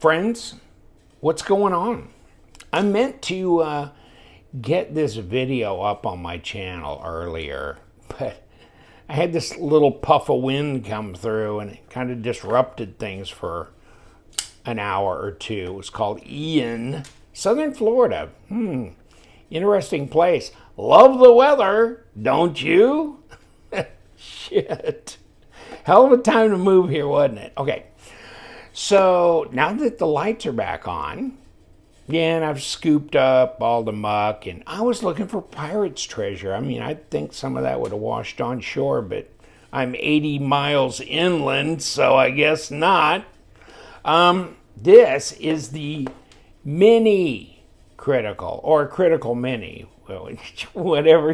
Friends, what's going on? I meant to get this video up on my channel earlier, but I had this little puff of wind come through and it kind of disrupted things for an hour or two. It was called Ian, Southern Florida. Interesting place. Love the weather, don't you? Shit. Hell of a time to move here, wasn't it? Okay. So now that the lights are back on, and I've scooped up all the muck, and I was looking for pirate's treasure. I mean, I think some of that would have washed on shore, but I'm 80 miles inland, so I guess not. This is the Mini Critical, or Critical Mini, whatever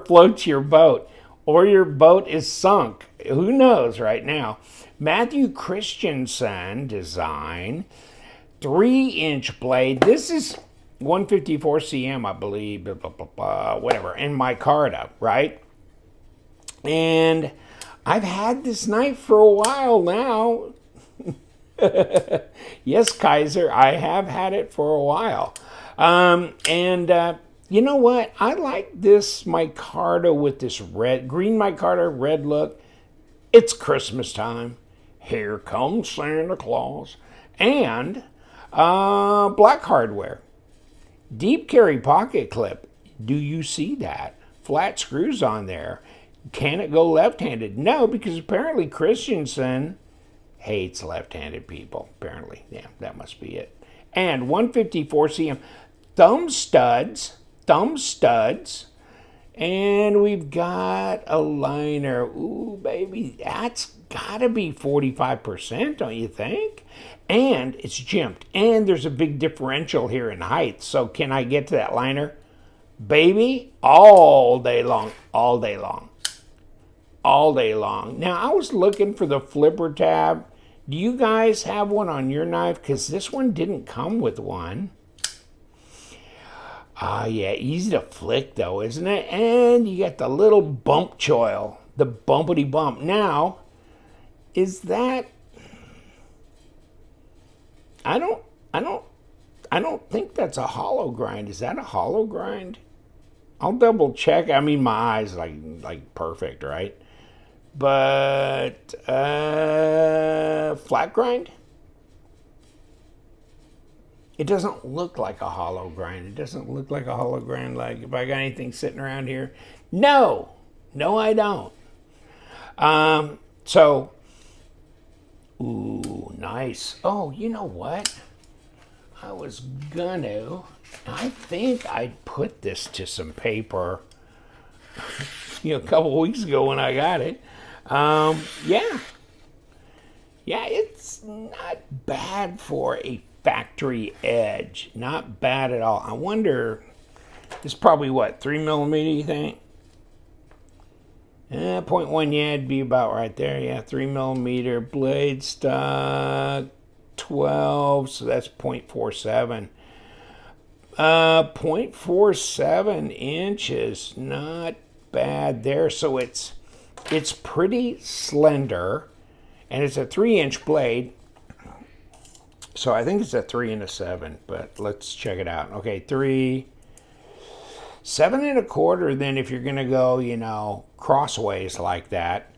floats your boat, or your boat is sunk. Who knows right now? Matthew Christensen design, 3-inch blade. This is 154 cm, I believe, whatever, and micarta, right? And I've had this knife for a while now. Yes, Kizer, I have had it for a while. You know what? I like this micarta with this green micarta, red look. It's Christmas time. Here comes Santa Claus. And black hardware. Deep carry pocket clip. Do you see that? Flat screws on there. Can it go left-handed? No, because apparently Christensen hates left-handed people. Apparently. Yeah, that must be it. And 154 cm thumb studs. And we've got a liner. Ooh, baby, that's gotta be 45%, don't you think? And it's jimped. And there's a big differential here in height. So can I get to that liner? Baby, all day long. All day long. Now, I was looking for the flipper tab. Do you guys have one on your knife? Because this one didn't come with one. Yeah, easy to flick though, isn't it? And you got the little bump choil, the bumpity bump. Now, is that? I don't think that's a hollow grind. Is that a hollow grind? I'll double check. I mean, my eyes like perfect, right? But flat grind. It doesn't look like a hollow grind. It doesn't look like a hollow grind. Like if I got anything sitting around here. No, I don't. Ooh, nice. Oh, you know what? I think I put this to some paper, a couple weeks ago when I got it. Yeah, it's not bad for a factory edge. Not bad at all. I wonder, this is probably what, 3mm, you think? 0.1, yeah, it'd be about right there. Yeah, 3mm blade stock, 12, so that's 0.47. 0.47 inches, not bad there. So it's pretty slender, and it's a 3-inch blade. So I think it's a 3 and a 7, but let's check it out. Okay, 3, 7 1/4. Then if you're gonna go, crossways like that,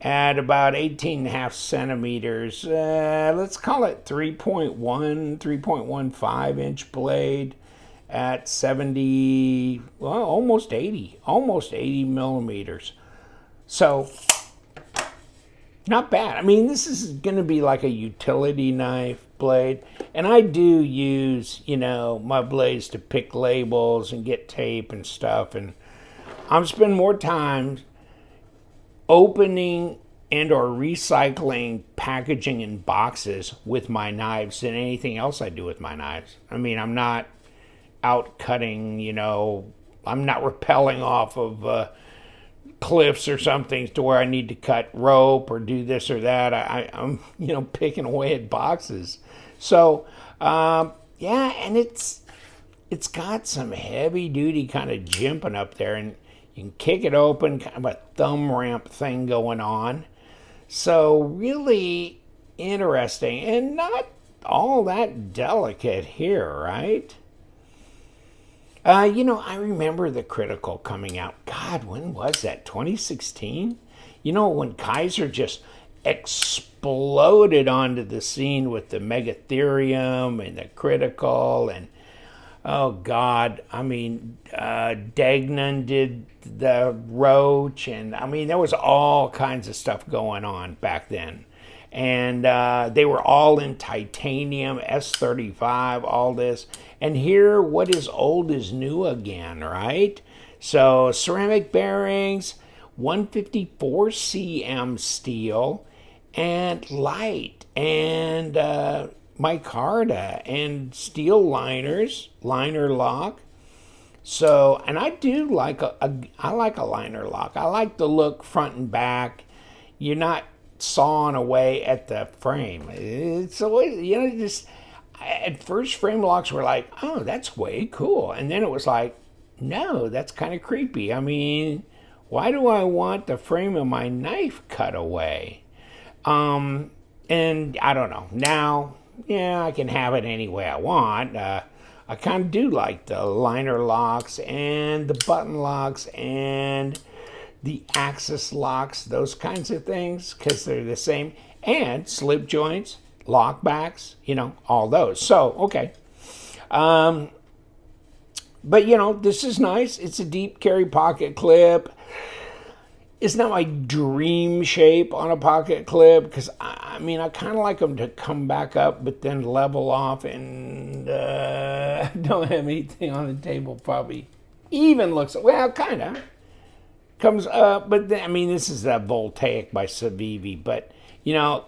at about 18.5 centimeters. Let's call it 3.15 inch blade at 70, well, almost 80 millimeters. So not bad. I mean, this is going to be like a utility knife blade. And I do use, my blades to pick labels and get tape and stuff. And I'm spending more time opening and or recycling packaging in boxes with my knives than anything else I do with my knives. I mean, I'm not out cutting, I'm not rappelling off of cliffs or something to where I need to cut rope or do this or that. I'm picking away at boxes. So yeah, and it's got some heavy duty kind of jimping up there, and you can kick it open, kind of a thumb ramp thing going on. So really, interesting and not all that delicate here, right? I remember the Critical coming out. God, when was that? 2016? When Kizer just exploded onto the scene with the Megatherium and the Critical, and oh God, Dagnan did the Roach, and there was all kinds of stuff going on back then. And they were all in titanium, S35, all this. And here, what is old is new again, right? So ceramic bearings, 154 cm steel, and light, and micarta, and steel liners, liner lock. So, and I do like I like a liner lock. I like the look front and back. You're not sawing away at the frame. It's always, just at first frame locks were like, oh, that's way cool. And then it was like, no, that's kind of creepy. Why do I want the frame of my knife cut away? And I don't know. Now, yeah, I can have it any way I want. I kind of do like the liner locks and the button locks and the axis locks, those kinds of things, because they're the same. And slip joints, lockbacks, all those. So, okay. But, this is nice. It's a deep carry pocket clip. It's not my dream shape on a pocket clip, because, I kind of like them to come back up, but then level off, and don't have anything on the table probably even looks, well, kind of. Comes up, but then, this is a Voltaic by Civivi, but,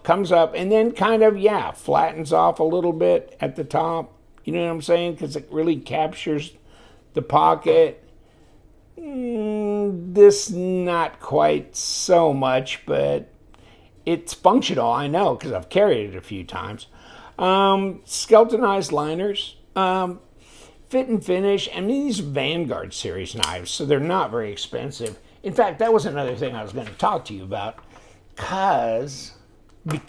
comes up and then kind of, flattens off a little bit at the top. You know what I'm saying? Because it really captures the pocket. This not quite so much, but it's functional, I know, because I've carried it a few times. Skeletonized liners. Fit and finish. These Vanguard series knives, so they're not very expensive. In fact, that was another thing I was going to talk to you about, because, let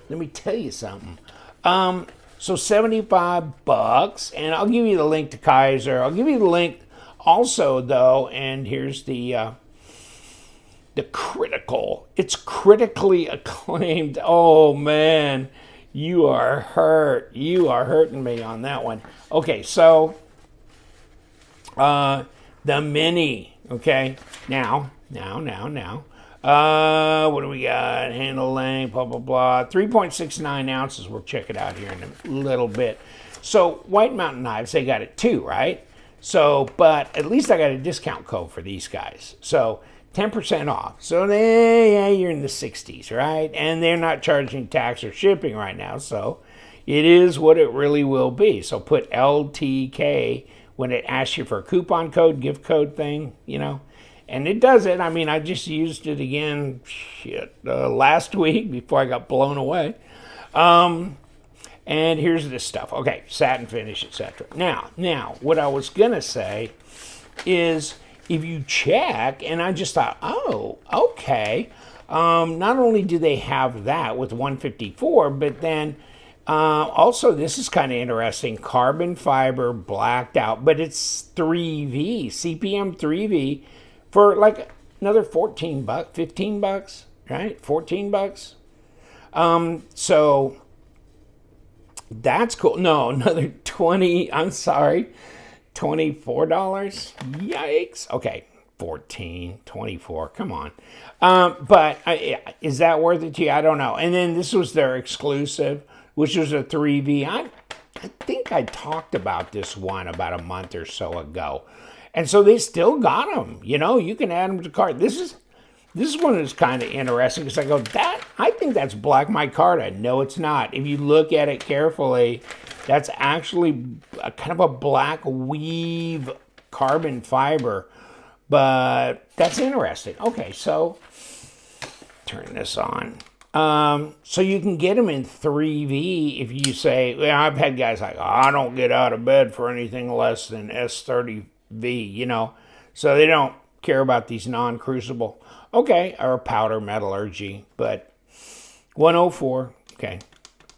me tell you something. So $75, and I'll give you the link to Kizer. I'll give you the link also, though, and here's the Critical. It's critically acclaimed. Oh, man, you are hurt. You are hurting me on that one. Okay, so, the Mini, okay? Now. What do we got? Handle length, blah, blah, blah. 3.69 ounces. We'll check it out here in a little bit. So, White Mountain Knives, they got it too, right? So, but at least I got a discount code for these guys. So, 10% off. So, you're in the 60s, right? And they're not charging tax or shipping right now. So, it is what it really will be. So, put LTK when it asks you for a coupon code, gift code thing, and it does it. I just used it again last week before I got blown away. And here's this stuff. Okay, satin finish, etc. Now, what I was going to say is, if you check, and I just thought, oh, okay, not only do they have that with 154, but then also, this is kind of interesting. Carbon fiber blacked out, but it's 3V, CPM 3V for like another $14, $15, right? $14. So that's cool. No, another 20. I'm sorry, $24. Yikes. Okay, 14, 24. Come on. But is that worth it to you? I don't know. And then this was their exclusive, which was a 3V. I think I talked about this one about a month or so ago. And so they still got them. You can add them to cart. This one is kind of interesting, because I go, I think that's black micarta. No, it's not. If you look at it carefully, that's actually a kind of a black weave carbon fiber. But that's interesting. Okay, so turn this on. So you can get them in 3V if you say, I've had guys like, I don't get out of bed for anything less than S30V, so they don't care about these non-crucible, okay, or powder metallurgy, but 104. Okay.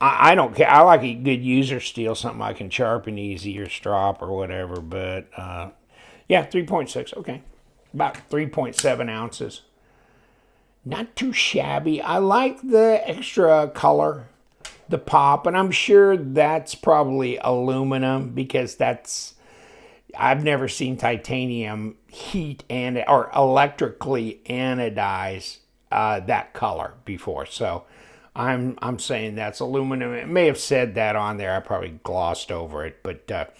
I don't care. I like a good user steel, something I can sharpen easy or strop or whatever. But yeah, 3.6. Okay. About 3.7 ounces. Not too shabby. I like the extra color, the pop, and I'm sure that's probably aluminum because I've never seen titanium heat or electrically anodize that color before. So I'm saying that's aluminum. It may have said that on there. I probably glossed over it, but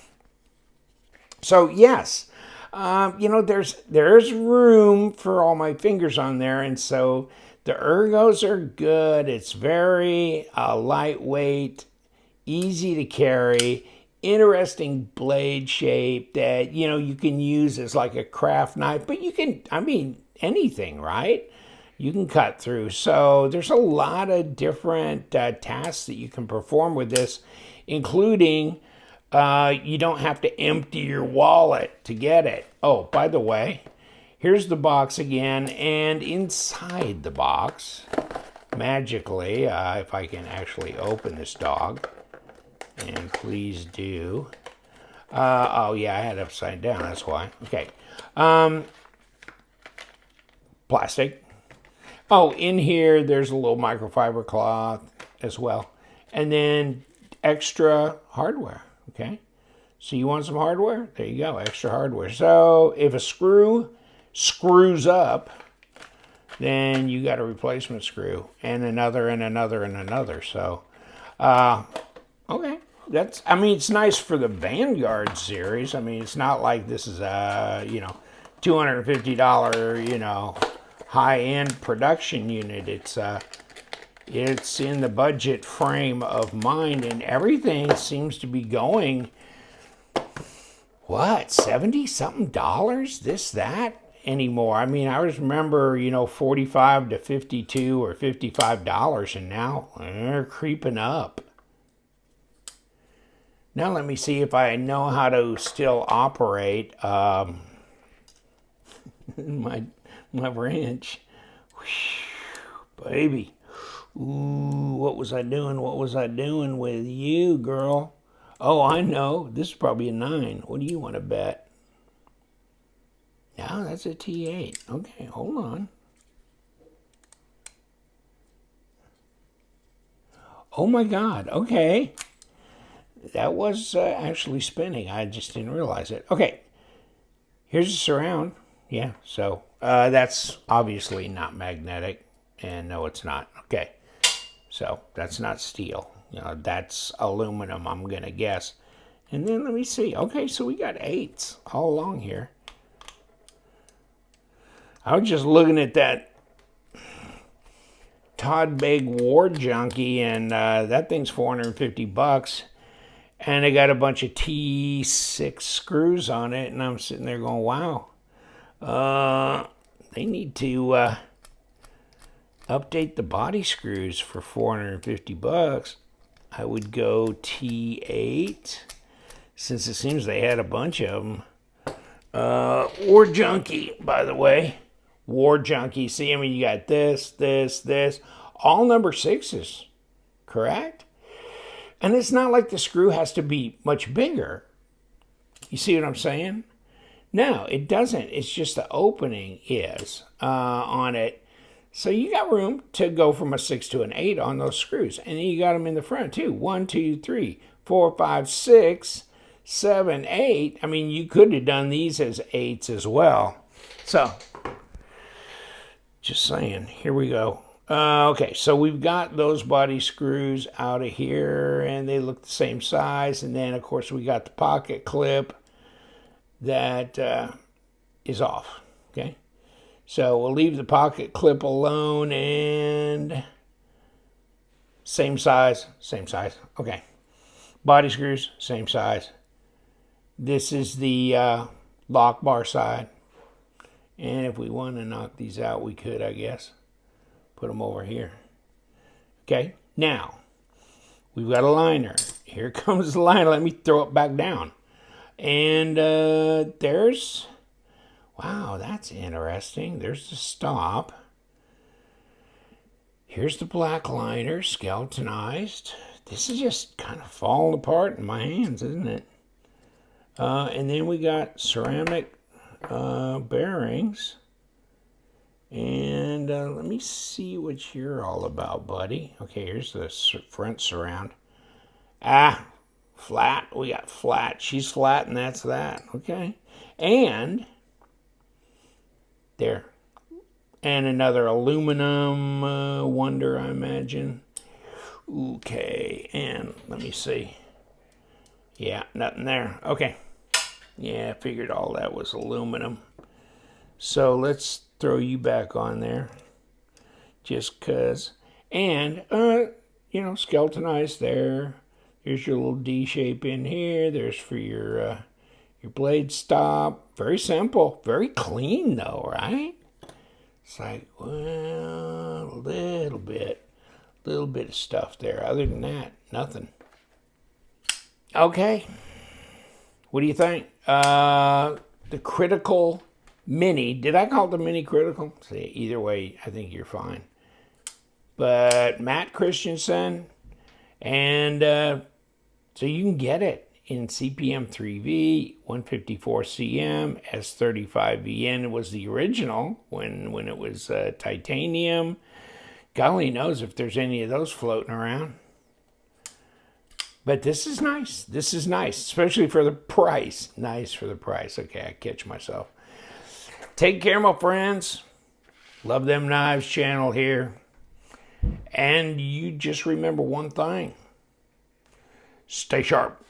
so yes, there's room for all my fingers on there, and so the ergos are good. It's very lightweight, easy to carry, interesting blade shape that you can use as like a craft knife, but anything, right? You can cut through. So there's a lot of different tasks that you can perform with this, including you don't have to empty your wallet to get it. Oh, by the way, here's the box again, and inside the box, magically, if I can actually open this dog, and please do. Oh yeah, I had it upside down, that's why. Okay. Plastic. Oh, in here, there's a little microfiber cloth as well. And then extra hardware, okay? So you want some hardware? There you go, extra hardware. So if a screw screws up, then you got a replacement screw and another and another and another. So, okay. It's nice for the Vanguard series. It's not like this is a, $250, high-end production unit. It's in the budget frame of mind, and everything seems to be going, what, 70 something dollars, this, that anymore. I always remember, $45 to $52 or $55, and now they're creeping up. Now let me see if I know how to still operate my wrench. Whew, baby. Ooh, what was I doing? What was I doing with you, girl? Oh, I know. This is probably a 9. What do you want to bet? No, that's a T8. Okay, hold on. Oh my God. Okay. That was actually spinning. I just didn't realize it. Okay. Here's a surround. Yeah, so that's obviously not magnetic. And no, it's not. Okay. So that's not steel. That's aluminum, I'm going to guess. And then let me see. Okay, so we got 8s all along here. I was just looking at that Todd Begg War Junkie, and that thing's $450. And they got a bunch of T6 screws on it, and I'm sitting there going, wow. They need to update the body screws for $450. I would go T8, since it seems they had a bunch of them. War Junkie, by the way. War Junkie. See, you got this, all number 6s, correct? And it's not like the screw has to be much bigger. You see what I'm saying? No, it doesn't. It's just the opening is on it. So you got room to go from a 6 to an 8 on those screws. And then you got them in the front too. 1, 2, 3, 4, 5, 6, 7, 8. You could have done these as 8s as well. So, just saying. Here we go. Okay, so we've got those body screws out of here, and they look the same size. And then, of course, we got the pocket clip that is off. Okay, so we'll leave the pocket clip alone, and same size. Okay, body screws, same size. This is the lock bar side, and if we want to knock these out, we could, I guess. Put them over here. Okay, now we've got a liner. Here comes the liner. Let me throw it back down. And there's, wow, that's interesting. There's the stop. Here's the black liner, skeletonized. This is just kind of falling apart in my hands, isn't it? And then we got ceramic bearings. And let me see what you're all about, buddy. Okay, here's the front surround. Ah, flat. We got flat. She's flat, and that's that. Okay. And there. And another aluminum wonder, I imagine. Okay, and let me see. Yeah, nothing there. Okay. Yeah, I figured all that was aluminum. So let's throw you back on there. Just because. And, you know, skeletonized there. Here's your little D shape in here. There's for your blade stop. Very simple. Very clean, though, right? It's like, well, a little bit of stuff there. Other than that, nothing. Okay. What do you think? The Critical Mini. Did I call it the Mini Critical? See, either way, I think you're fine. But Matt Christensen, and so you can get it in CPM 3V, 154 CM, S35VN was the original when it was titanium. Golly knows if there's any of those floating around. But this is nice. This is nice, especially for the price. Nice for the price. Okay, I catch myself. Take care, my friends. Love Them Knives channel here. And you just remember one thing. Stay sharp.